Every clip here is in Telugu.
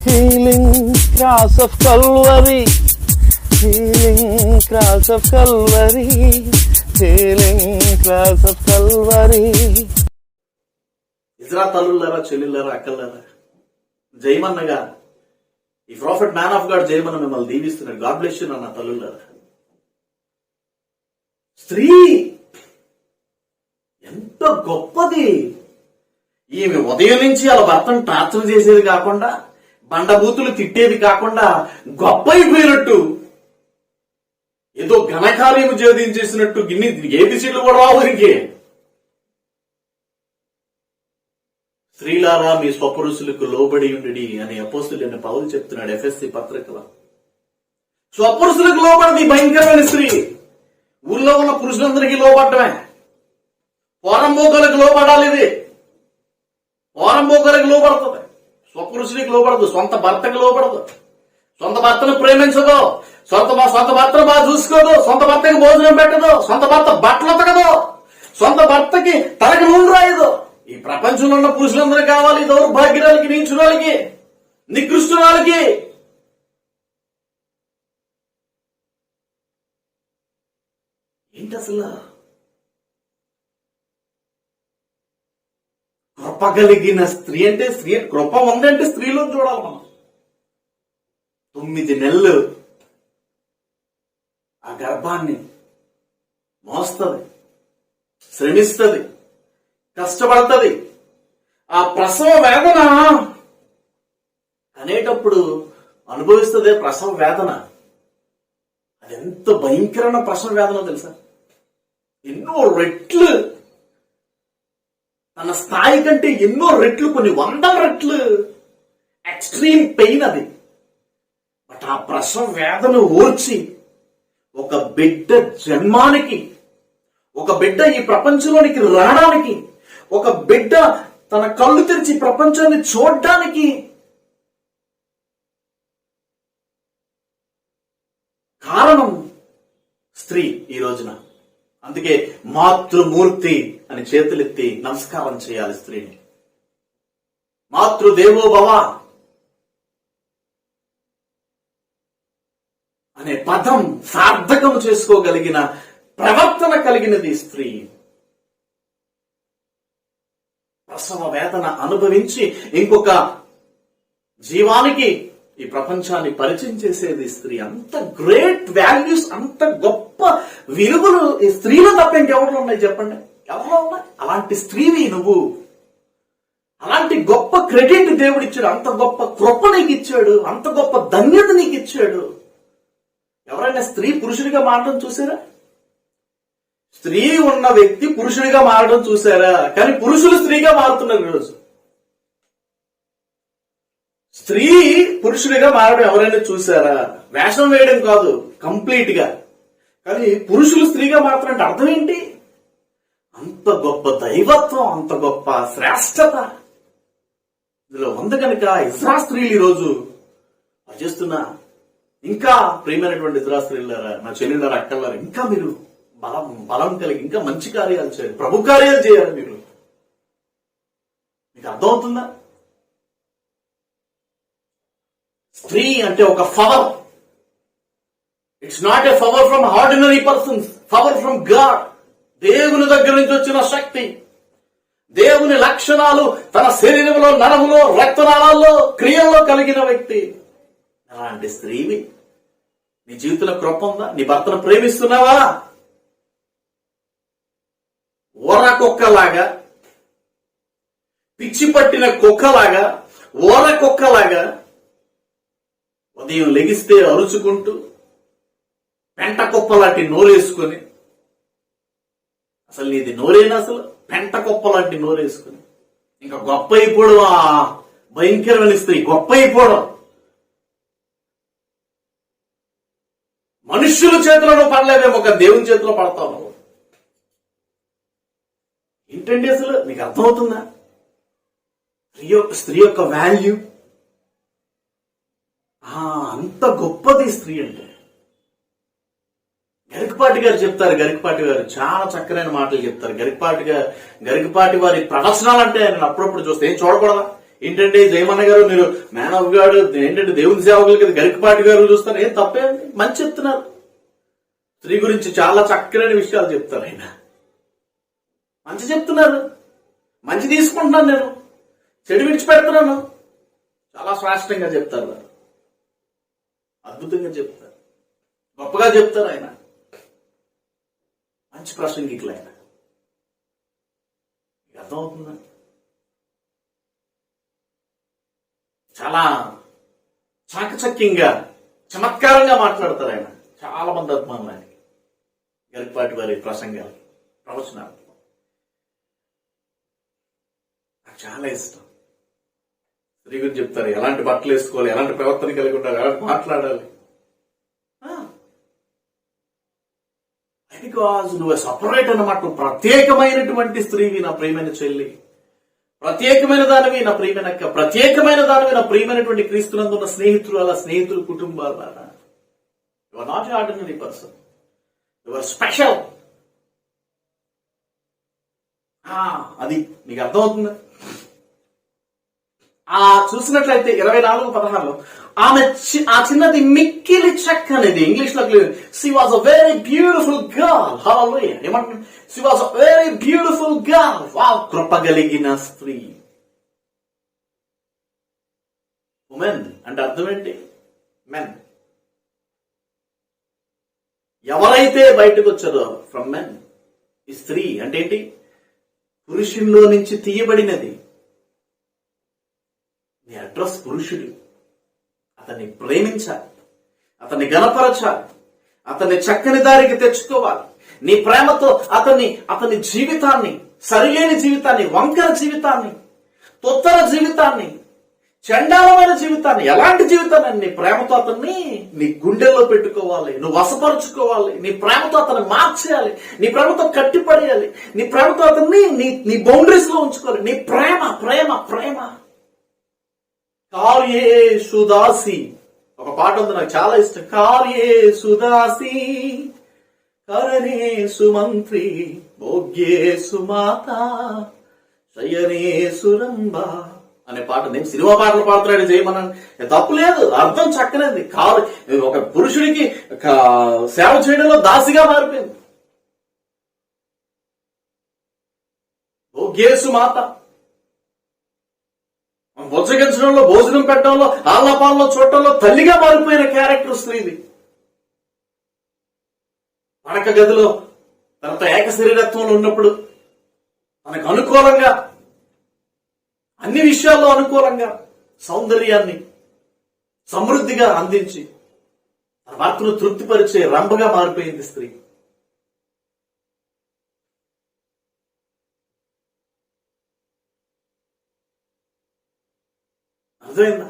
Healing cross of Calvary, healing cross of Calvary, healing cross of Calvary. ఇజ్రా తల్లులారా, చెల్లెళ్ళారా, అక్కలారా, జయమన్నగా ఈ ప్రాఫెట్ మ్యాన్ ఆఫ్ గాడ్ జయమన్న మిమ్మల్ని దీవిస్తున్నాడు. గాడ్ బ్లెస్ యు నాన్న తల్లులారా. స్త్రీ ఎంత గొప్పది. ఈమె ఉదయం నుంచి అలా భర్తను టార్చర్ చేసేది కాకుండా, బండబూతులు తిట్టేది కాకుండా గొప్ప అయిపోయినట్టు, ఏదో ఘనకార్యం చేసినట్టు గిన్ని ఏబిసిడ్లు కూడా రావు ఇంకే. స్త్రీలారా మీ స్వపురుషులకు లోబడి ఉండి అని అపోస్తులైన పౌలు చెప్తున్నాడు ఎఫెసీ పత్రికలో. స్వపురుషులకు లోబడి భయంకరమైన స్త్రీ. ఊళ్ళో ఉన్న పురుషులందరికీ లోబడ్డమే. పోరంబోకలకు లోబడాలి. ఇది పోరంబోకలకు లోబడుతుంది, స్వపురుషునికి లోబడదు. సొంత భర్తకు లోబడదు, సొంత భర్తను ప్రేమించదు, సొంత భర్తను బాగా చూసుకోదు, సొంత భర్తకి భోజనం పెట్టదు, సొంత భర్త బట్టలు ఉతకదు, సొంత భర్తకి తనకి నూనె రాయదు. ఈ ప్రపంచంలో ఉన్న పురుషులందరూ కావాలి దౌర్భాగ్యురాలకి, నీచురాలకి, నికృష్టురాలకి. ఏంటి అసలు కృప కలిగిన స్త్రీ అంటే? స్త్రీ కృప ఉందంటే స్త్రీలో చూడాలి మనం. 9 నెలలు ఆ గర్భాన్ని మోస్తుంది, శ్రమిస్తుంది, కష్టపడుతుంది. ఆ ప్రసవ వేదన అనేటప్పుడు అనుభవిస్తుంది. ప్రసవ వేదన అది ఎంత భయంకరమైన ప్రసవ వేదన తెలుసా? ఎన్నో రెట్లు, తన స్థాయి కంటే ఎన్నో రెట్లు, కొన్ని 100 రెట్లు ఎక్స్ట్రీమ్ పెయిన్ అది. బట్ ఆ ప్రసవ వేదన ఓర్చి ఒక బిడ్డ జన్మానికి, ఒక బిడ్డ ఈ ప్రపంచంలోనికి రావడానికి, ఒక బిడ్డ తన కళ్ళు తెరిచి ప్రపంచాన్ని చూడడానికి కారణం స్త్రీ ఈ రోజున. అందుకే మాతృమూర్తి అని చేతులెత్తి నమస్కారం చేయాలి స్త్రీని. మాతృదేవోభవ అనే పదం సార్థకం చేసుకోగలిగిన ప్రవర్తన కలిగినది స్త్రీ. ప్రసవ వేదన అనుభవించి ఇంకొక జీవానికి ఈ ప్రపంచాన్ని పరిచయం చేసేది స్త్రీ. అంత గ్రేట్ వాల్యూస్, అంత గొప్ప విలువలు ఈ స్త్రీలో తప్ప ఇంకెవరిలో ఉన్నాయి చెప్పండి? ఎవరిలో ఉన్నాయి? అలాంటి స్త్రీవి నువ్వు. అలాంటి గొప్ప క్రెడిట్ దేవుడు ఇచ్చాడు, అంత గొప్ప కృప నీకు ఇచ్చాడు, అంత గొప్ప ధన్యత నీకు ఇచ్చాడు. ఎవరైనా స్త్రీ పురుషుడిగా మారడం చూసారా? స్త్రీ ఉన్న వ్యక్తి పురుషుడిగా మారడం చూసారా? కానీ పురుషులు స్త్రీగా మారుతున్నారు ఈరోజు. స్త్రీ పురుషుడిగా మారడం ఎవరైనా చూసారా? వేషం వేయడం కాదు, కంప్లీట్ గా. కానీ పురుషులు స్త్రీగా మారుతారంటే అర్థం ఏంటి? అంత గొప్ప దైవత్వం, అంత గొప్ప శ్రేష్టత ఇందులో ఉంది. కనుక ఇజ్రా స్త్రీలు ఈరోజు చేస్తున్నా. ఇంకా ప్రియమైనటువంటి ఇజ్రా స్త్రీలారా, నా చెల్లెళ్ళారా, అక్కలారా, ఇంకా మీరు బలం కలిగి ఇంకా మంచి కార్యాలు చేయాలి, ప్రభు కార్యాలు చేయాలి. మీరు మీకు అర్థమవుతుందా? స్త్రీ అంటే ఒక power. It's not a power from ordinary persons, power from God. దేవుని దగ్గర నుంచి వచ్చిన శక్తి, దేవుని లక్షణాలు తన శరీరంలో, నరములో, రక్తనాళాల్లో, క్రియల్లో కలిగిన వ్యక్తి. అలాంటి స్త్రీవి నీ జీవితంలో కృప ఉందా? నీ భర్తను ప్రేమిస్తున్నావా? ఓర కుక్కలాగా, పిచ్చి పట్టిన కుక్కలాగా, ఓర కుక్కలాగా ఉదయం లెగిస్తే అరుచుకుంటూ పెంట కుప్పలాంటి నోరేసుకొని, అసలు నీది నోరేనా? అసలు పెంట కుప్పలాంటి నోరేసుకొని ఇంకా గొప్ప అయిపోవడం. ఆ భయంకరమైన స్త్రీ గొప్ప అయిపోవడం. మనుష్యుల చేతిలో పడలేదేమో, ఒక దేవుని చేతిలో పడతావు నువ్వు. ఏంటండి అసలు మీకు అర్థమవుతుందా? స్త్రీ యొక్క వాల్యూ అంత గొప్పది స్త్రీ అంటే. గరికపాటి గారు చెప్తారు, గరికపాటి గారు చాలా చక్కనైన మాటలు చెప్తారు. గరికపాటి వారి ప్రవచనాలు అంటే నేను అప్పుడప్పుడు చూస్తే ఏం చూడకూడదా? ఏంటంటే జయమన్న గారు మీరు మ్యాన్ ఆఫ్ గాడ్ ఏంటంటే దేవుని సేవకులకి గరికపాటి గారు చూస్తారు, ఏం తప్పే అండి, మంచి చెప్తున్నారు. స్త్రీ గురించి చాలా చక్కని విషయాలు చెప్తారు ఆయన, మంచి చెప్తున్నారు, మంచి తీసుకుంటున్నాను, నేను చెడు విడిచిపెడుతున్నాను, చాలా స్పష్టంగా చెప్తారు వారు, అద్భుతంగా చెప్తారు, గొప్పగా చెప్తారు ఆయన, మంచి ప్రసంగికులు ఆయన. అర్థమవుతుందా? చాలా చాకచక్యంగా చమత్కారంగా మాట్లాడతారు ఆయన. చాలా మంది అభిమానులు ఆయనకి, గరికపాటి వారి ప్రసంగాలు, ప్రవచనాలు నాకు చాలా ఇష్టం. స్త్రీ గురించి చెప్తారు, ఎలాంటి బట్టలు వేసుకోవాలి, ఎలాంటి ప్రవర్తన కలిగి ఉండాలి, ఎలాంటి మాట్లాడాలి. బికాజ్ నువ్వు సపరేట్ అన్నమాట, నువ్వు ప్రత్యేకమైనటువంటి స్త్రీవి నా ప్రియమైన చెల్లి, ప్రత్యేకమైన దానివి నా ప్రియమైన అక్క, ప్రత్యేకమైన దానివి నా ప్రియమైనటువంటి క్రీస్తునందు ఉన్న స్నేహితులు, అలా స్నేహితులు, కుటుంబాల you are not ordinary person, you are special. అది నీకు అర్థమవుతుందా? చూసినట్లయితే 24:16 ఆమె ఆ చిన్నది మిక్కిలి చక్కనిది. ఇంగ్లీష్ లో she was a very beautiful girl. Hallelujah. ఏమంటున్నాడు? She was a very beautiful girl. Wow, కృపగలిగిన స్త్రీ. ఉమెన్ అంటే అర్థం ఏంటి? మెన్. ఎవరైతే బయటకు వచ్చారో ఫ్రమ్ మెన్. ఈ స్త్రీ అంటే ఏంటి? పురుషుల్లో నుంచి తీయబడినది. నీ అడ్రస్ పురుషుడు. అతన్ని ప్రేమించాలి, అతన్ని గణపరచాలి, అతన్ని చక్కని దారికి తెచ్చుకోవాలి. నీ ప్రేమతో అతని జీవితాన్ని, సరిలేని జీవితాన్ని, వంకర జీవితాన్ని, తొత్తర జీవితాన్ని, చండాలమైన జీవితాన్ని, ఎలాంటి జీవితాన్ని నీ ప్రేమతో అతన్ని నీ గుండెల్లో పెట్టుకోవాలి, నువ్వు వశపరుచుకోవాలి, నీ ప్రేమతో అతన్ని మార్చేయాలి, నీ ప్రేమతో కట్టిపడేయాలి, నీ ప్రేమతో అతన్ని నీ బౌండరీస్ లో ఉంచుకోవాలి. నీ ప్రేమ ప్రేమ ప్రేమ. కార్యే సుదాసి, ఒక పాట ఉంది నాకు చాలా ఇష్టం. కార్యే సుదాసి కరణే సుమంత్రి భోగ్యే సుమాత శయనే సురంబ అనే పాట. నేను సినిమా పాటలు పాడుతున్నాడు చేయమన్నాను, తప్పు లేదు, అర్థం చక్కనేది. ఒక పురుషుడికి సేవ చేయడంలో దాసిగా మారిపోయింది. భోగ్యే సుమాత, బొచ్చగించడంలో, భోజనం పెట్టడంలో, ఆళ్లపాలలో చూడటంలో తల్లిగా మారిపోయిన క్యారెక్టర్ స్త్రీది. పడక గదిలో తనతో ఏక శరీరత్వంలో ఉన్నప్పుడు తనకు అనుకూలంగా, అన్ని విషయాల్లో అనుకూలంగా సౌందర్యాన్ని సమృద్ధిగా అందించి తన భర్తను తృప్తిపరిచే రంభగా మారిపోయింది స్త్రీ. అర్థమైందా?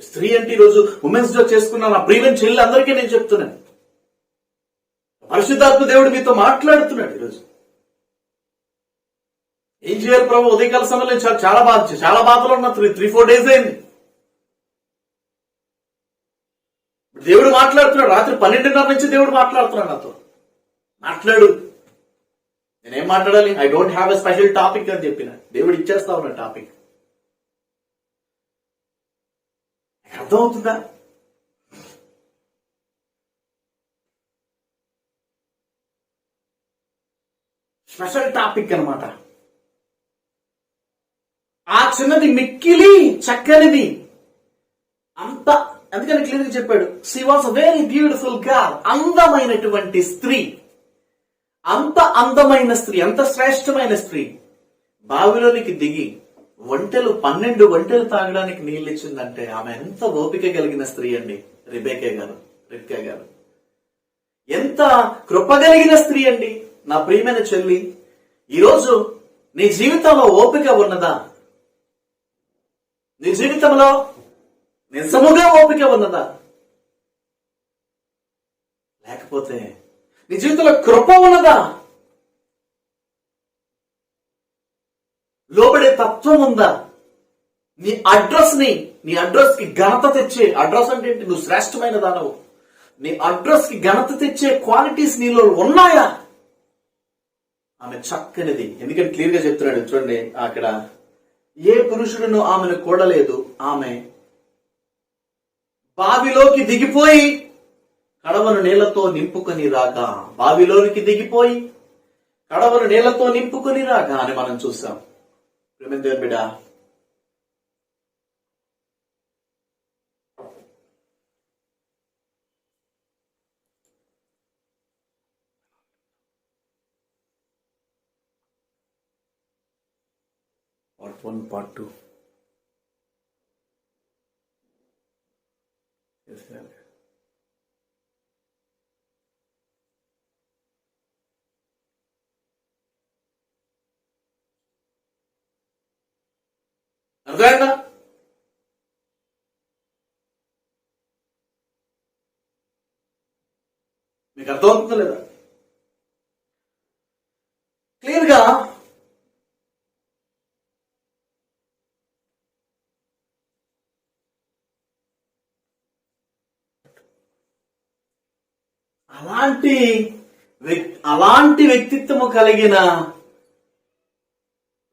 స్త్రీ అంటే ఈరోజు ఉమెన్స్ డే చేసుకున్న నా ప్రియమైన చెల్లి అందరికీ నేను చెప్తున్నాను, పరిశుద్ధాత్మ దేవుడు మీతో మాట్లాడుతున్నాడు ఈరోజు. ఏం చేయాలి ప్రభు? ఉదయకాల సమయంలో చాలా బాధలు ఉన్నా, 3-4 days అయింది. దేవుడు మాట్లాడుతున్నాడు. రాత్రి 12:30 నుంచి దేవుడు మాట్లాడుతున్నాడు నాతో. మాట్లాడు. నేనేం మాట్లాడాలి? I don't have a special topic అని చెప్పిన. దేవుడు ఇచ్చేస్తా ఉన్న టాపిక్. అర్థమవుతుందా? స్పెషల్ టాపిక్ అన్నమాట. ఆ చిన్నది మిక్కిలి చక్కనిది. అంత అందుకని క్లియర్గా చెప్పాడు. She was a very beautiful girl. అందమైనటువంటి స్త్రీ. అంత అందమైన స్త్రీ, అంత శ్రేష్టమైన స్త్రీ బావిలోనికి దిగి 12 ఒంటెలు తాగడానికి నీళ్ళు ఇచ్చిందంటే ఆమె ఎంత ఓపిక కలిగిన స్త్రీ అండి. రిబ్కా గారు ఎంత కృపగలిగిన స్త్రీ అండి. నా ప్రియమైన చెల్లి, ఈరోజు నీ జీవితంలో ఓపిక ఉన్నదా? నీ జీవితంలో నిజముగా ఓపిక ఉన్నదా? లేకపోతే నీ జీవితంలో కృప ఉన్నదా? లోబడే తత్వం ఉందా? నీ అడ్రస్ కి ఘనత తెచ్చే, అడ్రస్ అంటే ఏంటి? నువ్వు శ్రేష్టమైన దానవు. నీ అడ్రస్ కి ఘనత తెచ్చే క్వాలిటీస్ నీలో ఉన్నాయా? ఆమె చక్కనిది. ఎందుకంటే క్లియర్ గా చెప్తున్నాడు చూడండి అక్కడ, ఏ పురుషుడును ఆమెను కూడలేదు. ఆమె బావిలోకి దిగిపోయి కడవను నీళ్లతో నింపుకొని రాగా, బావిలోనికి దిగిపోయి కడవను నీళ్లతో నింపుకొని రాగా అని మనం చూసాం. ప్రేమ దేవుని బిడ్డ, పార్ట్ 1 పార్ట్ 2 అర్థమైందా? మీకు అర్థమవుతుందా లేదా? క్లియర్ గా అలాంటి వ్యక్తిత్వము కలిగిన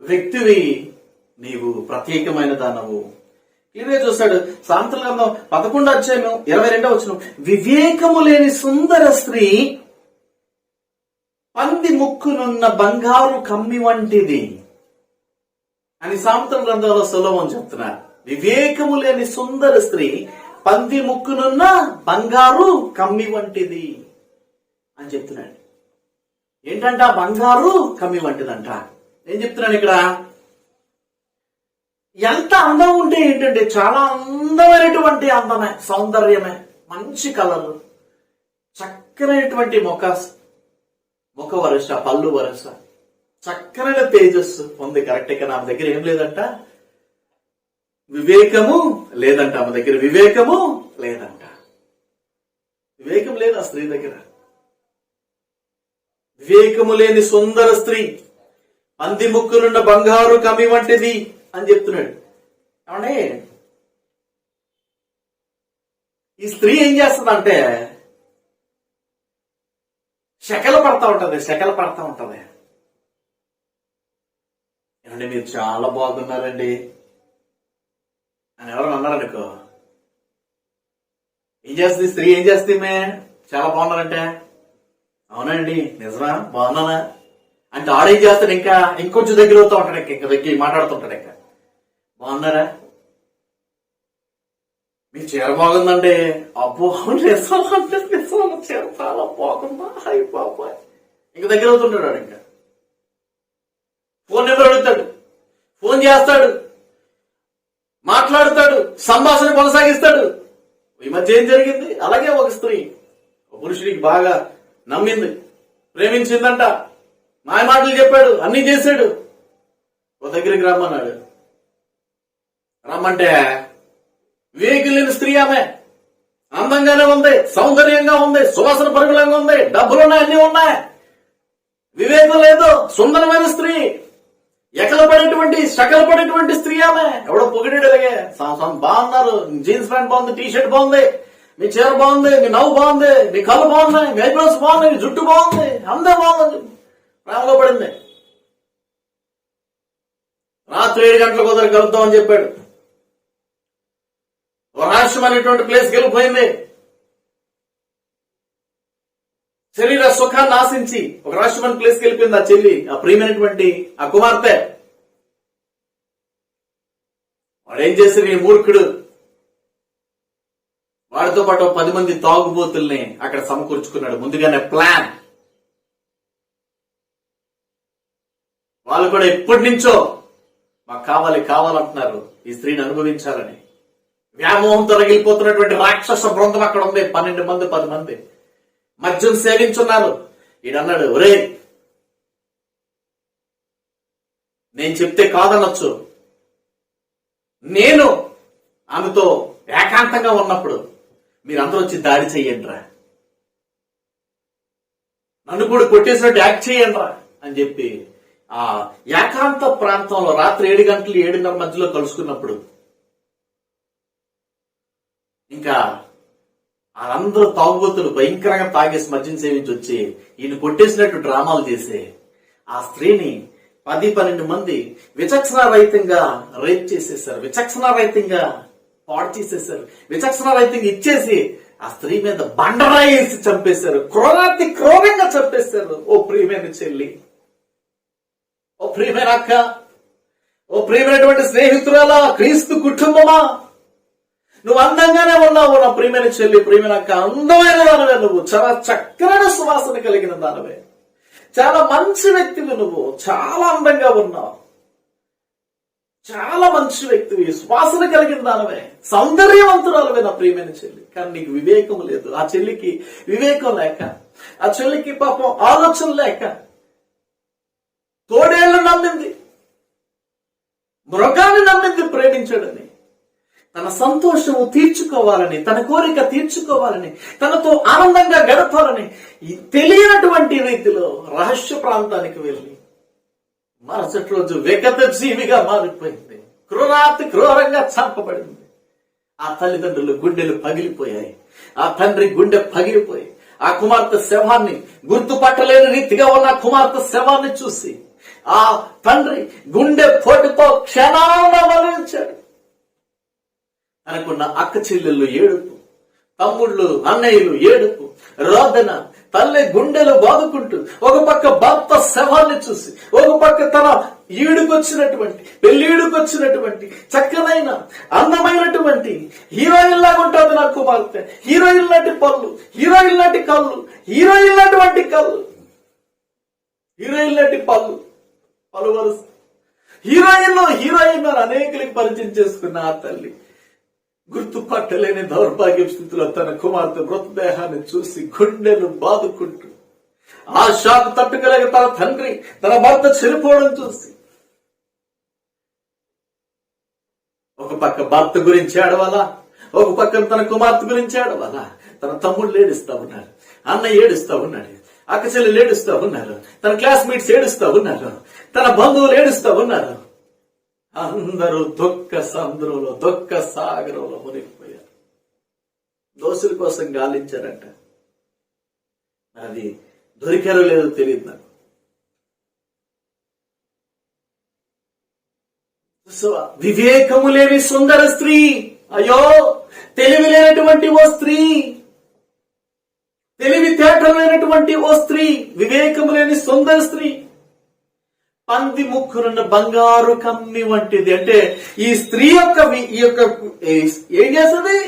వ్యక్తివి నీవు, ప్రత్యేకమైన దానవు. క్లియర్గా చూస్తాడు. సామెతల గ్రంథం 11వ అధ్యాయం 22వ వచనం, వివేకము లేని సుందర స్త్రీ పంది ముక్కునున్న బంగారు కమ్మి వంటిది అని సామెతల గ్రంథంలో సొలొమోను చెప్తున్నారు. వివేకము లేని సుందర స్త్రీ పంది ముక్కునున్న బంగారు కమ్మి వంటిది అని చెప్తున్నాడు. ఏంటంట? బంగారు కమ్మి వంటిదంట. ఏం చెప్తున్నాను ఇక్కడ? ఎంత అందం ఉంటే ఏంటంటే చాలా అందమైనటువంటి అందమే, సౌందర్యమే, మంచి కలర్, చక్కనైనటువంటి ముఖ వరుస, పళ్ళు వరుస, చక్కనైన తేజస్సు ఉంది. కరెక్ట్గా నా దగ్గర ఏం లేదంట? వివేకము లేదంట. ఆమె దగ్గర వివేకము లేదంట. వివేకం లేదు ఆ స్త్రీ దగ్గర. వివేకము లేని సుందర స్త్రీ పంది ముక్కులున్న బంగారు కమ్మి వంటిది అని చెప్తున్నాడు. ఏమంటే ఈ స్త్రీ ఏం చేస్తుందంటే శకలు పడతా ఉంటది. ఏమంటే మీరు చాలా బాగున్నారండి అని ఎవరు అన్నారనుకో, ఏం చేస్తుంది స్త్రీ? ఏం చేస్తుంది? చాలా బాగున్నారంటే, అవునండి నిజమా, బాగున్నానా అంటే ఆడేం చేస్తాడు? ఇంకొంచెం దగ్గర అవుతూ ఉంటాడు, ఇంకా దగ్గర మాట్లాడుతుంటాడు. ఇంకా బాగున్నారా, మీ చీర బాగుందండి, అబ్బో చీర చాలా బాగుందా, హై బాబా, ఇంకా దగ్గర అవుతుంటాడు. ఇంకా ఫోన్ నెంబర్ అడుగుతాడు, ఫోన్ చేస్తాడు, మాట్లాడుతాడు, సంభాషణ కొనసాగిస్తాడు. ఈ మధ్య ఏం జరిగింది? అలాగే ఒక స్త్రీ ఒక పురుషుడికి బాగా నమ్మింది, ప్రేమించిందంట, మాయ మాటలు చెప్పాడు, అన్ని చేశాడు. ఒక దగ్గరికి రమ్మన్నాడు. రమ్మంటే వివేకం లేని స్త్రీ, ఆమె అందంగానే ఉంది, సౌందర్యంగా ఉంది, సువాసన పరిమళంగా ఉంది, డబ్బులున్నాయి, అన్ని ఉన్నాయి. వివేకం లేదు, సుందరమైన స్త్రీ, శకల పడేటువంటి స్త్రీ ఆమె. ఎవడో పొగిడాడు అలాగే, బాగున్నారు, జీన్స్ ప్యాంట్ బాగుంది, టీ షర్ట్ బాగుంది, మీ చీర బాగుంది, మీ నవ్వు బాగుంది, మీ కళ్ళు బాగున్నాయి, మీ ఐబ్రోస్ బాగున్నాయి, మీ జుట్టు బాగుంది, అందే బాగుంది. ప్రేమలో పడింది. రాత్రి 7 గంటలకు కుదర కలుద్దామని చెప్పాడు. ఒక రాష్ట్రం అనేటువంటి ప్లేస్కి వెళ్ళిపోయింది. శరీర సుఖాన్ని ఆశించి ఒక రాష్ట్రమైన ప్లేస్కి వెళ్ళిపోయింది ఆ చెల్లి, ఆ ప్రియమైనటువంటి ఆ కుమార్తె. వాడు ఏం చేశారు? ఈ మూర్ఖుడు వాడితో పాటు 10 మంది తాగుబోతుల్ని అక్కడ సమకూర్చుకున్నాడు. ముందుగానే ప్లాన్. వాళ్ళు కూడా ఎప్పటి నుంచో మాకు కావాలంటున్నారు, ఈ స్త్రీని అనుభవించాలని. వ్యామోహంతో రగిలిపోతున్నటువంటి రాక్షస బృందం అక్కడ ఉంది. 12 మంది 10 మంది మద్యం సేవించున్నారు. ఈడన్నాడు, ఒరే నేను చెప్తే కాదనొచ్చు, నేను ఆమెతో ఏకాంతంగా ఉన్నప్పుడు మీరందరూ వచ్చి దాడి చెయ్యండి రా, నన్ను కూడా కొట్టేసినట్టు యాక్ట్ చేయండి రా అని చెప్పి ఆ ఏకాంత ప్రాంతంలో రాత్రి 7 గంటలు 7:30 మధ్యలో కలుసుకున్నప్పుడు ఇంకా వాళ్ళందరూ తాగుబోతులు భయంకరంగా తాగేసి మద్యం సేవించి వచ్చి ఈయన కొట్టేసినట్టు డ్రామాలు చేసి ఆ స్త్రీని 10-12 మంది విచక్షణారహితంగా రేప్ చేసేసారు, విచక్షణారహితంగా పాడు చేసేసారు, విచక్షణారహితంగా ఇచ్చేసి ఆ స్త్రీ మీద బండరాయి వేసి చంపేశారు, క్రూరాతి క్రూరంగా చంపేశారు. ఓ ప్రియమైన చెల్లి, ఓ ప్రియమైన అక్క, ఓ ప్రియమైనటువంటి స్నేహితురాలా, క్రీస్తు కుటుంబమా, నువ్వు అందంగానే ఉన్నావు నా ప్రియమైన చెల్లి, ప్రియమైన అక్క, అందమైన దానవే నువ్వు, చాలా చక్కని సువాసన కలిగిన దానవే, చాలా మంచి వ్యక్తివి నువ్వు, చాలా అందంగా ఉన్నావు, చాలా మంచి వ్యక్తివి, సువాసన కలిగిన దానవే, సౌందర్యవంతురాలవే నా ప్రియమైన చెల్లి. కానీ నీకు వివేకం లేదు. ఆ చెల్లికి వివేకం లేక, ఆ చెల్లికి పాపం ఆలోచన లేక తోడేళ్లు నమ్మింది, మృగాన్ని నమ్మింది ప్రేమించడని, తన సంతోషము తీర్చుకోవాలని, తన కోరిక తీర్చుకోవాలని, తనతో ఆనందంగా గడపాలని తెలియనటువంటి రీతిలో రహస్య ప్రాంతానికి వెళ్ళి మరుసటి రోజు విగత జీవిగా మారిపోయింది, క్రూరాతి క్రూరంగా చంపబడింది. ఆ తల్లిదండ్రులు గుండెలు పగిలిపోయాయి, ఆ తండ్రి గుండె పగిలిపోయి ఆ కుమార్తె శవాన్ని, గుర్తుపట్టలేని రీతిగా ఉన్న కుమార్తె శవాన్ని చూసి ఆ తండ్రి గుండె పోటుతో క్షణాన మరణించాడు. అనుకున్న అక్క చెల్లెళ్ళు ఏడుపు, తమ్ముళ్ళు అన్నయ్యలు ఏడుపు, రోదన, తల్లి గుండెలు బాదుకుంటూ ఒక పక్క భర్త శవాన్ని చూసి, ఒక పక్క తన ఈడుకొచ్చినటువంటి పెళ్లిడుకొచ్చినటువంటి చక్కనైన అందమైనటువంటి హీరోయిన్ లాగా ఉంటుంది నా కుమార్తె, హీరోయిన్ లాంటి పళ్ళు, హీరోయిన్ లాంటి కళ్ళు, హీరోయిన్ లాంటి కళ్ళు, హీరోయిన్ లాంటి పలు వరుస హీరోయిన్ అనేకులకి పరిచయం చేసుకున్న ఆ తల్లి గుర్తుపట్టలేని దౌర్భాగ్య స్థితిలో తన కుమార్తె మృతదేహాన్ని చూసి గుండెలు బాదుకుంటూ ఆ షాక్ తట్టుకోలేక తన తండ్రి తన భర్త చనిపోవడం చూసి ఒక పక్క భర్త గురించి ఆడవాలా, ఒక పక్క తన కుమార్తె గురించి ఆడవాలా. తన తమ్ముళ్ళు ఏడుస్తా ఉన్నారు, అన్నయ్య ఏడుస్తా ఉన్నాడు, అక్క చెల్లెలు ఏడుస్తా ఉన్నారు, తన క్లాస్మేట్స్ ఏడుస్తా ఉన్నారు, తన బంధువులు ఏడుస్తా ఉన్నారు. అందరూ దుఃఖ సముద్రంలో, దుఃఖ సాగరంలో మునిగిపోయారు. దోషుల కోసం గాలించారంట, అది దొరికారో లేదో తెలియదు నాకు. వివేకము లేని సుందర స్త్రీ, అయ్యో తెలివి లేనటువంటి ఓ స్త్రీ, తెలివితేటలైనటువంటి ఓ స్త్రీ, వివేకము లేని సుందర స్త్రీ, పంది ముక్కునున్న బంగారు కమ్మి వంటిది. అంటే ఈ స్త్రీ యొక్క ఏం చేస్తుంది,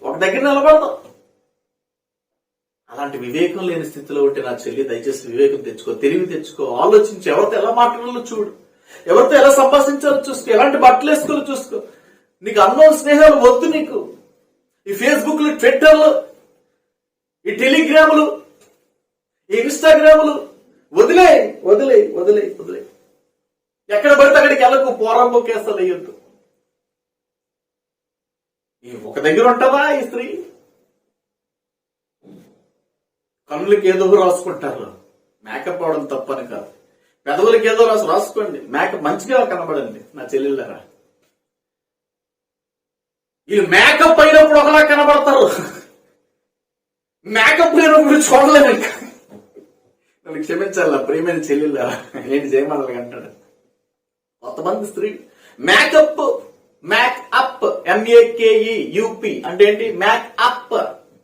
ఒక దగ్గర నిలబడతాం. అలాంటి వివేకం లేని స్థితిలో ఉంటే నా చెల్లి, దయచేసి వివేకం తెచ్చుకో, తెలివి తెచ్చుకో, ఆలోచించి ఎవరితో ఎలా మాట్లాడాలో చూడు, ఎవరితో ఎలా సంభాషించాలో చూసుకో, ఎలాంటి బట్టలు వేసుకోవాలో చూసుకో. నీకు అన్నోన్ స్నేహాలు వద్దు. నీకు ఈ ఫేస్బుక్లు, ట్విట్టర్లు, ఈ టెలిగ్రాములు, ఈ ఇన్స్టాగ్రాములు వదిలే వదిలే వదిలే వదిలే. ఎక్కడ పడితే అక్కడికి వెళ్ళకు, పోరంబో కేసులు అయ్యొద్దు. ఈ ఒక దగ్గర ఉంటుందా ఈ స్త్రీ? కళ్ళకి ఏదో రాసుకుంటారు, మేకప్ అవడం తప్పని కాదు. పెదవులకి ఏదో రాసుకోండి, మేకప్ మంచిగా కనబడండి నా చెల్లెళ్ళరా. వీళ్ళు మేకప్ అయినప్పుడు ఒకలా కనబడతారు, మేకప్ లేనప్పుడు చూడలేదు. నన్ను క్షమించాల ప్రియమైన చెల్లెళ్ళరా, ఏంటి చేయమని అంటాడు. కొంతమంది స్త్రీ మేకప్, మేకప్, MEAKEUP అంటే ఏంటి? మేకప్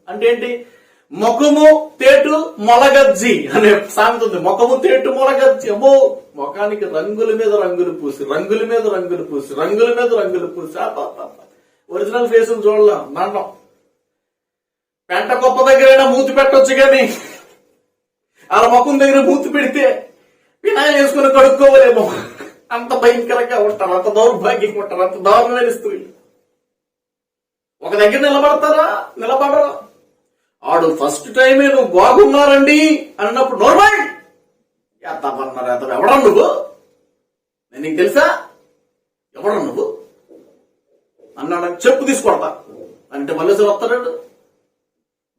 అంటే ఏంటి? ముఖము తేటు మొలగజ్జి అనే సామెత ఉంది. ముఖము తేటు మొలగజ్జి. అమ్మో, ముఖానికి రంగుల మీద రంగులు పూసి, రంగుల మీద రంగులు పూసి, రంగుల మీద రంగులు పూసి, ఒరిజినల్ ఫేస్ చూడలేం. నండం పెంట గొప్ప దగ్గరైనా మూతి పెట్టొచ్చు, కానీ వాళ్ళ ముఖం దగ్గర మూతి పెడితే వినాయలు వేసుకుని కడుక్కోవాలేమో. అంత భయంకరంగా ఉంటారు, అంత దౌర్భాగ్యంగా ఉంటారు, అంత దారుణమైన స్త్రీలు. ఒక దగ్గర నిలబడతారా? నిలబడరా? ఆడు ఫస్ట్ టైమే నువ్వు బాగున్నారండి అన్నప్పుడు నోర్మల్ ఎంతమన్నారు, ఎంత ఎవడా నువ్వు, నేను నీకు తెలుసా, ఎవడా నువ్వు అన్నాడు. చెప్పు తీసుకొడతా అంటే మళ్ళీ వస్తాడు.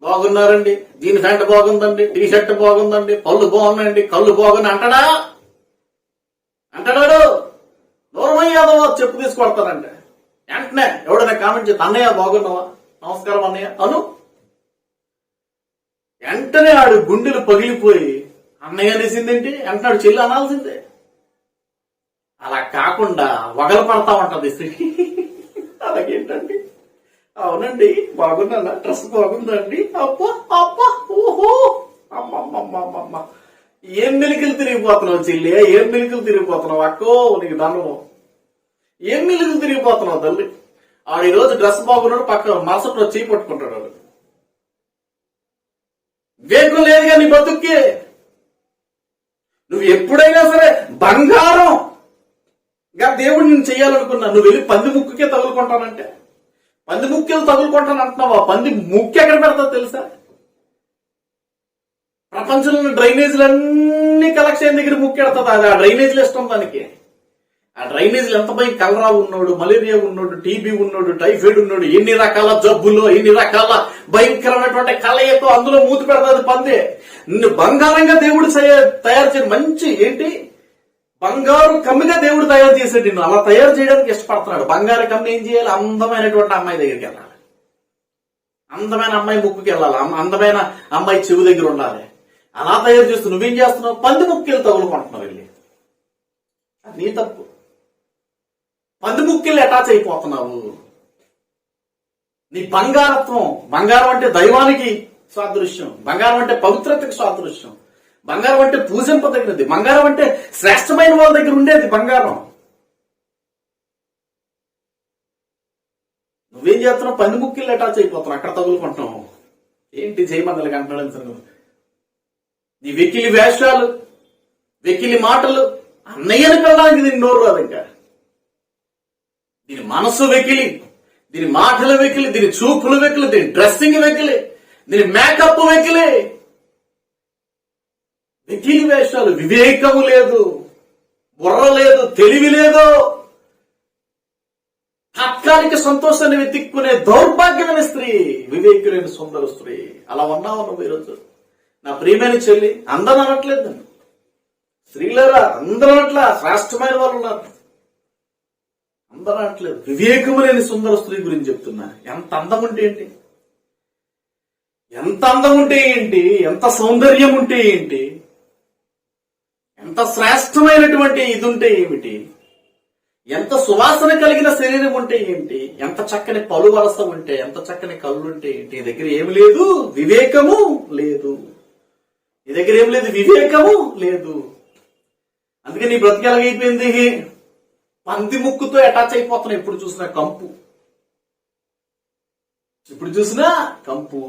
బాగున్నారండి, దీని ప్యాంట్ బాగుందండి, టీ షర్ట్ బాగుందండి, పళ్ళు బాగున్నాయండి, కళ్ళు బాగున్నాయి అంటాడా? అంటాడాడు? నోర్మయ్యాదవా చెప్పు తీసుకొడతానంటే వెంటనే ఎవడైనా కామెంట్ చేస్తా, అన్నయ్య బాగున్నావా, నమస్కారం అన్నయ్య అను. వెంటనే ఆడు గుండెలు పగిలిపోయి అన్నయ్య అనేసిందేంటి అంటున్నాడు, చెల్లి అనాల్సిందే. అలా కాకుండా వగలు పడతా ఉంటది స్త్రీ. అలాగేంటండి? అవునండి, బాగున్నానా? డ్రెస్ బాగుందండి. అబ్బా అబ్బా, ఓహో, అమ్మమ్మమ్మమ్మ, ఏం మెలికలు తిరిగిపోతున్నావు చెల్లి, ఏం మెలికలు తిరిగిపోతున్నావు అక్కో, నీకు దండం. ఏం మెలికలు తిరిగిపోతున్నావు తల్లి. ఆడు ఈ రోజు డ్రెస్ బాగున్నాడు, పక్క మరుసటి రోజు చేయి పట్టుకుంటాడు. వాడు వివేకం లేదుగా నీ బతుక్కి. నువ్వు ఎప్పుడైనా సరే బంగారం గా దేవుడు నేను చెయ్యాలనుకున్నా, నువ్వు వెళ్ళి పంది ముక్కుకే తగులుకుంటానంటే, పంది ముక్కలు తగులుకుంటాను అంటున్నావా? పంది ముక్కు ఎక్కడ పెడతావు తెలుసా? ప్రపంచంలో డ్రైనేజీలన్నీ కలెక్షన్ దగ్గర ముక్కెడతాది. అది ఆ డ్రైనేజీలు ఇష్టం దానికి. ఆ డ్రైనేజీలు ఎంత భయం, కలరా ఉన్నాడు, మలేరియా ఉన్నాడు, టీబీ ఉన్నాడు, టైఫాయిడ్ ఉన్నాడు, ఎన్ని రకాల జబ్బులు, ఎన్ని రకాల భయంకరమైనటువంటి కలయితో అందులో మూతి పెడతాది పంది. నిన్ను బంగారంగా దేవుడు తయారు చేయడం మంచి ఏంటి, బంగారు కమ్మిగా దేవుడు తయారు చేసాడు నిన్ను. అలా తయారు చేయడానికి ఇష్టపడుతున్నాడు. బంగారు కమ్మి ఏం చేయాలి? అందమైనటువంటి అమ్మాయి దగ్గరికి వెళ్ళాలి, అందమైన అమ్మాయి ముక్కుకి వెళ్ళాలి, అందమైన అమ్మాయి చెవి దగ్గర ఉండాలి. అలా తయారు చేస్తూ నువ్వేం చేస్తున్నావు? పంది ముక్కులు తగులుకుంటున్నావు వెళ్ళి. నీ తప్పు. పంది ముక్కులు అటాచ్ అయిపోతున్నావు. నీ బంగారత్వం, బంగారం అంటే దైవానికి సాదృశ్యం, బంగారం అంటే పవిత్రతకి సాదృశ్యం, బంగారం అంటే పూజింపదగినది, బంగారం అంటే శ్రేష్టమైన వాళ్ళ దగ్గర ఉండేది బంగారం. నువ్వేం చేస్తున్నావు? పంది ముక్కులు అటాచ్ అయిపోతున్నావు, అక్కడ తగులుకుంటున్నావు. ఏంటి జయమందలకి అంటున్నాడు? నీ వెకిలి వేషాలు, వెకిలి మాటలు, అన్నయ్యని పిల్లడానికి దీని నోరు రాదు. ఇంకా దీని మనసు వెకిలి, దీని మాటలు వెకిలి, దీని చూపులు వెకిలి, దీని డ్రెస్సింగ్ వెకిలి, దీని మేకప్ వెకిలి, వెకిలి వేషాలు. వివేకము లేదు, బుర్ర లేదు, తెలివి లేదు, తాత్కాలిక సంతోషాన్ని వెతుక్కునే దౌర్భాగ్యమైన స్త్రీ, వివేకులైన సుందర స్త్రీ. అలా ఉన్నావు నువ్వు ఈరోజు. నా ప్రియమైన చెల్లి, అందరూ అనట్లేదు, స్త్రీలరా అందరూ అనట్లా, శ్రేష్టమైన వాళ్ళు ఉన్నారు, అందరూ అనట్లేదు. వివేకము లేని సుందర స్త్రీ గురించి చెప్తున్నా. ఎంత అందం ఉంటే ఏంటి, ఎంత అందం ఉంటే ఏంటి, ఎంత సౌందర్యం ఉంటే ఏంటి, ఎంత శ్రేష్టమైనటువంటి ఇది ఉంటే ఏమిటి, ఎంత సువాసన కలిగిన శరీరం ఉంటే ఏంటి, ఎంత చక్కని పలు వరస ఉంటే, ఎంత చక్కని కళ్ళు ఉంటే ఏంటి. నీ దగ్గర ఏమి లేదు, వివేకము లేదు. నీ దగ్గర ఏం లేదు, వివేకము లేదు. అందుకే నీ బ్రతికి ఎలాగైపోయింది? పంది ముక్కుతో అటాచ్ అయిపోతున్నావు. ఎప్పుడు చూసినా కంపు, ఇప్పుడు చూసినా కంపు.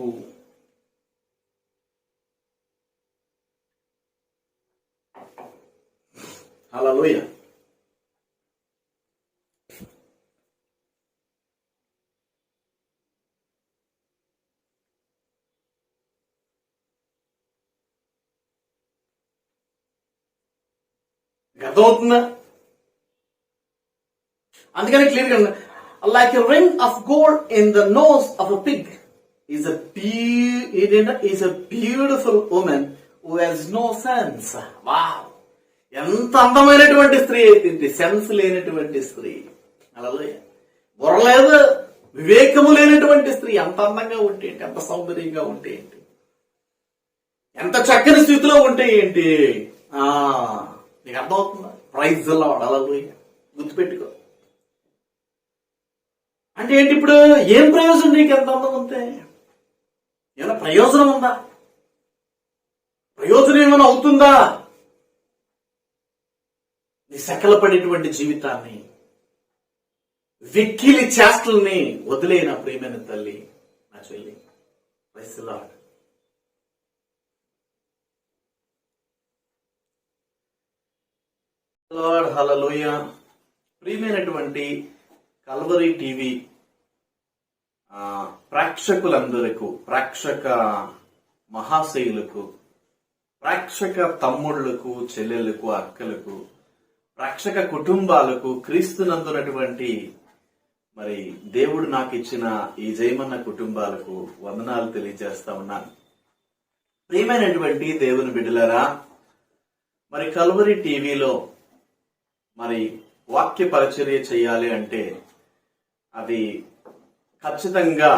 హల్లెలూయా. అర్థమవుతుందా? అందుకని క్లియర్ గా, like a ring of gold in the nose of a pig is a beautiful woman who has no sense. Wow, ఎంత అందమైనటువంటి స్త్రీ అయితే, సెన్స్ లేనటువంటి స్త్రీ. అలా బుర్ర లేదు, వివేకము లేనటువంటి స్త్రీ ఎంత అందంగా ఉంటే ఏంటి, ఎంత సౌందర్యంగా ఉంటే ఏంటి, ఎంత చక్కని స్థితిలో ఉంటే ఏంటి. నీకు అర్థమవుతుందా? Praise Lord. అలా గుర్తుపెట్టుకో. అంటే ఏంటి? ఇప్పుడు ఏం ప్రయోజనం నీకు? ఎంత అందం ఉంటే ఏమైనా ప్రయోజనం ఉందా? ప్రయోజనం ఏమైనా అవుతుందా? నీ సకలపడేటువంటి జీవితాన్ని, వెక్కిలి చేష్టల్ని వదిలేన ప్రియమైన తల్లి, నా చెల్లి. Praise Lord. లార్డ్. హల్లెలూయా. ప్రియమైనటువంటి కల్వరీ టీవీ ప్రేక్షకులందరకు, ప్రేక్షక మహాశయులకు, ప్రేక్షక తమ్ముళ్లకు, చెల్లెళ్లకు, అక్కలకు, ప్రేక్షక కుటుంబాలకు, క్రీస్తునందునటువంటి మరి దేవుడు నాకు ఇచ్చిన ఈ జయమన్న కుటుంబాలకు వందనాలు తెలియజేస్తా ఉన్నాను. ప్రియమైనటువంటి దేవుని బిడ్డలారా, మరి కల్వరీ టీవీలో మరి వాక్య పరిచర్య చేయాలి అంటే అది ఖచ్చితంగా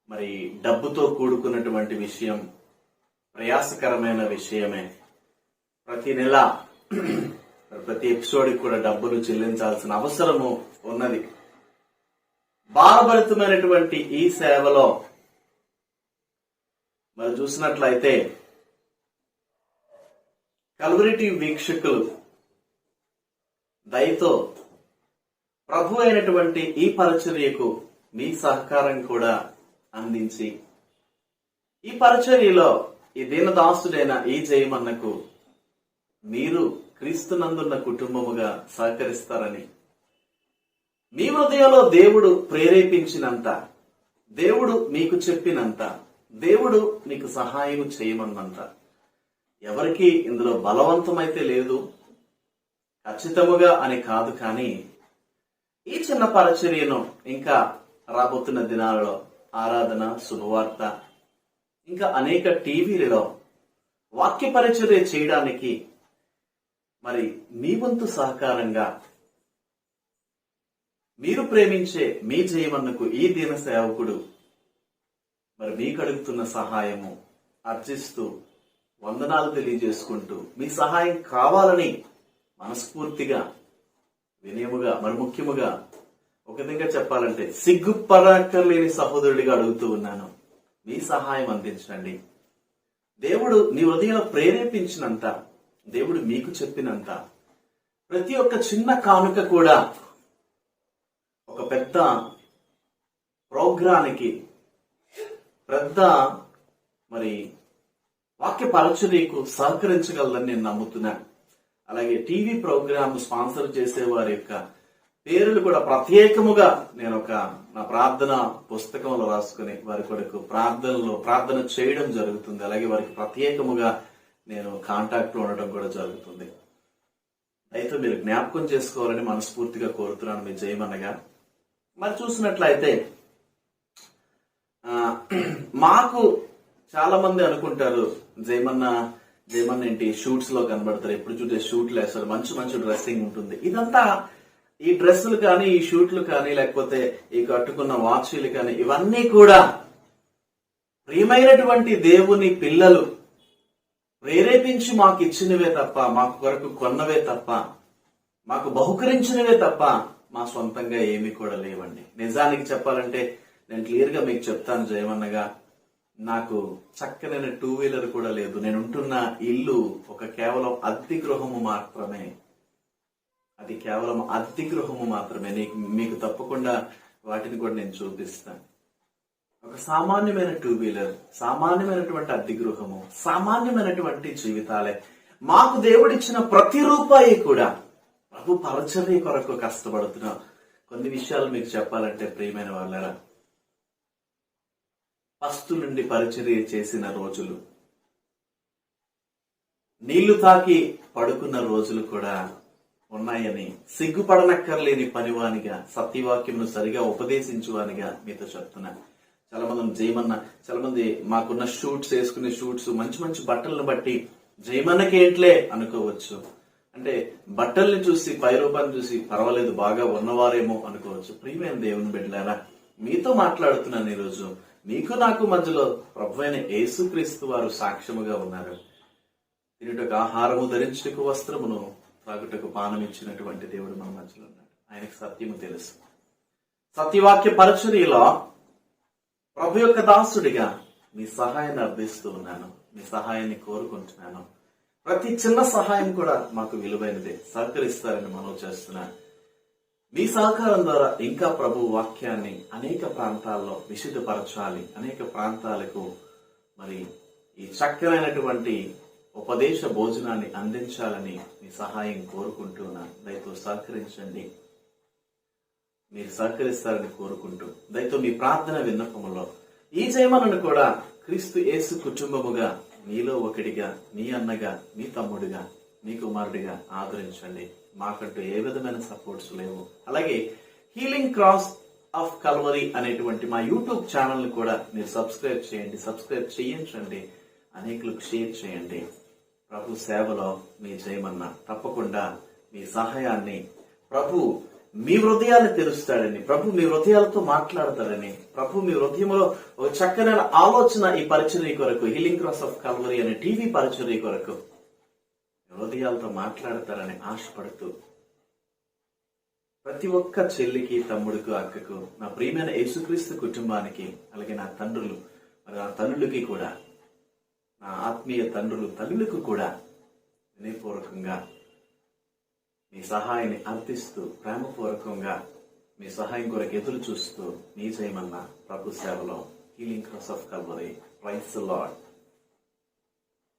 మరి డబ్బుతో కూడుకున్నటువంటి విషయం, ప్రయాసకరమైన విషయమే. ప్రతి నెల ప్రతి ఎపిసోడ్కి కూడా డబ్బులు చెల్లించాల్సిన అవసరము ఉన్నది. భారభరితమైనటువంటి ఈ సేవలో మరి చూసినట్లయితే కల్వరి టీవీ వీక్షకులు దయతో ప్రభు అయినటువంటి ఈ పరిచర్యకు మీ సహకారం కూడా అందించి ఈ పరిచర్యలో ఈ దీనదాసుడైన ఈ జయమన్నకు మీరు క్రీస్తునందున్న కుటుంబముగా సహకరిస్తారని, మీ హృదయంలో దేవుడు ప్రేరేపించినంత, దేవుడు మీకు చెప్పినంత, దేవుడు మీకు సహాయం చేయమన్నంత, ఎవరికి ఇందులో బలవంతమైతే లేదు, ఖచ్చితముగా అని కాదు. కానీ ఈ చిన్న పరిచర్యను ఇంకా రాబోతున్న దినాలలో ఆరాధన, శుభవార్త, ఇంకా అనేక టీవీలలో వాక్య పరిచర్య చేయడానికి మరి మీ వంతు సహకారంగా మీరు ప్రేమించే మీ జయమన్నకు ఈ దీన సేవకుడు మరి మీకు అడుగుతున్న సహాయము అర్జిస్తూ వందనాలు తెలియజేసుకుంటూ మీ సహాయం కావాలని మనస్ఫూర్తిగా వినయముగా మరి ముఖ్యముగా ఒక విధంగా చెప్పాలంటే సిగ్గుపడక్కర్లేని సహోదరుడిగా అడుగుతూ ఉన్నాను. మీ సహాయం అందించండి. దేవుడు నీ హృదయంలో ప్రేరేపించినంత, దేవుడు మీకు చెప్పినంత ప్రతి ఒక్క చిన్న కానుక కూడా ఒక పెద్ద ప్రోగ్రానికి, పెద్ద మరి వాక్య పరిచర్యకు సహకరించగలదని నేను నమ్ముతున్నాను. అలాగే టీవీ ప్రోగ్రామ్ స్పాన్సర్ చేసే వారి యొక్క పేర్లు కూడా ప్రత్యేకముగా నేను నా ప్రార్థన పుస్తకంలో రాసుకుని వారి కొరకు ప్రార్థన చేయడం జరుగుతుంది. అలాగే వారికి ప్రత్యేకముగా నేను కాంటాక్ట్ ఉండడం కూడా జరుగుతుంది. అయితే మీరు జ్ఞాపకం చేసుకోవాలని మనస్ఫూర్తిగా కోరుతున్నాను మీ జయమన్నగా. మరి చూసినట్లయితే మాకు చాలా మంది అనుకుంటారు జయమన్న ఏంటి షూట్స్ లో కనబడతారు, ఎప్పుడు చూసే షూట్లు వేస్తారు, మంచి మంచి డ్రెస్సింగ్ ఉంటుంది. ఇదంతా ఈ డ్రెస్సులు కానీ, ఈ షూట్లు కానీ, లేకపోతే ఈ కట్టుకున్న వాచీలు కానీ, ఇవన్నీ కూడా ప్రియమైనటువంటి దేవుని పిల్లలు ప్రేరేపించి మాకు ఇచ్చినవే తప్ప, మాకు కొరకు కొన్నవే తప్ప, మాకు బహుకరించినవే తప్ప మా సొంతంగా ఏమీ కూడా లేవండి. నిజానికి చెప్పాలంటే నేను క్లియర్ గా మీకు చెప్తాను జయమన్నగా, నాకు చక్కనైన 2 వీలర్ కూడా లేదు. నేను ఉంటున్న ఇల్లు ఒక కేవలం అద్దె గృహము మాత్రమే. అది కేవలం అద్దె గృహము మాత్రమే. మీకు తప్పకుండా వాటిని కూడా నేను చూపిస్తాను. ఒక సామాన్యమైన 2 వీలర్, సామాన్యమైనటువంటి అద్దె గృహము, సామాన్యమైనటువంటి జీవితాలే. మాకు దేవుడిచ్చిన ప్రతి రూపాయి కూడా ప్రభు పరిచర్య కొరకు కష్టపడుతున్నాం. కొన్ని విషయాలు మీకు చెప్పాలంటే ప్రియమైన వాళ్ళరా, పస్తు నుండి పరిచర్య చేసిన రోజులు, నీళ్లు తాకి పడుకున్న రోజులు కూడా ఉన్నాయని సిగ్గుపడనక్కర్లేని పనివానిగా, సత్యవాక్యమును సరిగా ఉపదేశించువానిగా మీతో చెప్తున్నాను. చాలా మంది జయమన్న, చాలా మంది మాకున్న షూట్స్ వేసుకునే షూట్స్, మంచి మంచి బట్టలను బట్టి జయమన్నకేంట్లే అనుకోవచ్చు. అంటే బట్టల్ని చూసి, పై రూపాన్ని చూసి పర్వాలేదు బాగా ఉన్నవారేమో అనుకోవచ్చు. ప్రియమైన దేవుని బిడ్డలారా, మీతో మాట్లాడుతున్నాను ఈరోజు. మీకు నాకు మధ్యలో ప్రభువైన యేసుక్రీస్తు వారు సాక్ష్యముగా ఉన్నారు. తినుటకు ఆహారము, ధరించుటకు వస్త్రమును, త్రాగుటకు పానం ఇచ్చినటువంటి దేవుడు మన మధ్యలో ఉన్నాడు. ఆయనకు సత్యము తెలుసు. సత్యవాక్య పరిచర్యలో ప్రభు యొక్క దాసుడిగా మీ సహాయాన్ని అర్థిస్తూ ఉన్నాను. మీ సహాయాన్ని కోరుకుంటున్నాను. ప్రతి చిన్న సహాయం కూడా మాకు విలువైనదే. సహకరిస్తారని మనవి చేస్తున్నాను. మీ సహకారం ద్వారా ఇంకా ప్రభు వాక్యాన్ని అనేక ప్రాంతాల్లో విశుద్ధపరచాలి, అనేక ప్రాంతాలకు మరి ఈ చక్కనైనటువంటి ఉపదేశ భోజనాన్ని అందించాలని మీ సహాయం కోరుకుంటున్నాను. దయతో సహకరించండి. మీరు సహకరిస్తారని కోరుకుంటూ దయతో మీ ప్రార్థన విన్నపములో ఈ జయమన్నను కూడా క్రీస్తు యేసు కుటుంబముగా, మీలో ఒకడిగా, మీ అన్నగా, మీ తమ్ముడిగా, మీ కుమారుడిగా ఆదరించండి. మాకంటూ ఏ విధమైన సపోర్ట్స్ లేవు. అలాగే హీలింగ్ క్రాస్ ఆఫ్ కల్వరీ అనేటువంటి మా యూట్యూబ్ ఛానల్ ని కూడా మీరు సబ్స్క్రైబ్ చేయండి. సబ్స్క్రైబ్ చేయించండి, అనేకులకు షేర్ చేయండి. ప్రభు సేవలో మీ జయమన్న తప్పకుండా మీ సహాయాన్ని ప్రభు మీ హృదయాన్ని తెరుస్తాడని, ప్రభు మీ హృదయాలతో మాట్లాడతాడని, ప్రభు మీ హృదయంలో ఒక చక్కనైన ఆలోచన ఈ పరిచర్య కొరకు, హీలింగ్ క్రాస్ ఆఫ్ కల్వరీ అనే టీవీ పరిచర్య కొరకు హృదయాలతో మాట్లాడతారని ఆశపడుతూ ప్రతి ఒక్క చెల్లికి, తమ్ముడికి, అక్కకు, నా ప్రియమైన యేసుక్రీస్తు కుటుంబానికి, అలాగే నా తండ్రులు, మరి నా తల్లులకి కూడా, నా ఆత్మీయ తండ్రులు, తల్లులకు కూడా వినయపూర్వకంగా మీ సహాయాన్ని అర్థిస్తూ, ప్రేమపూర్వకంగా మీ సహాయం కొరకు ఎదురు చూస్తూ, మీ చేయమన్న ప్రభు సేవలో healing cross of Calvary. Praise the lord.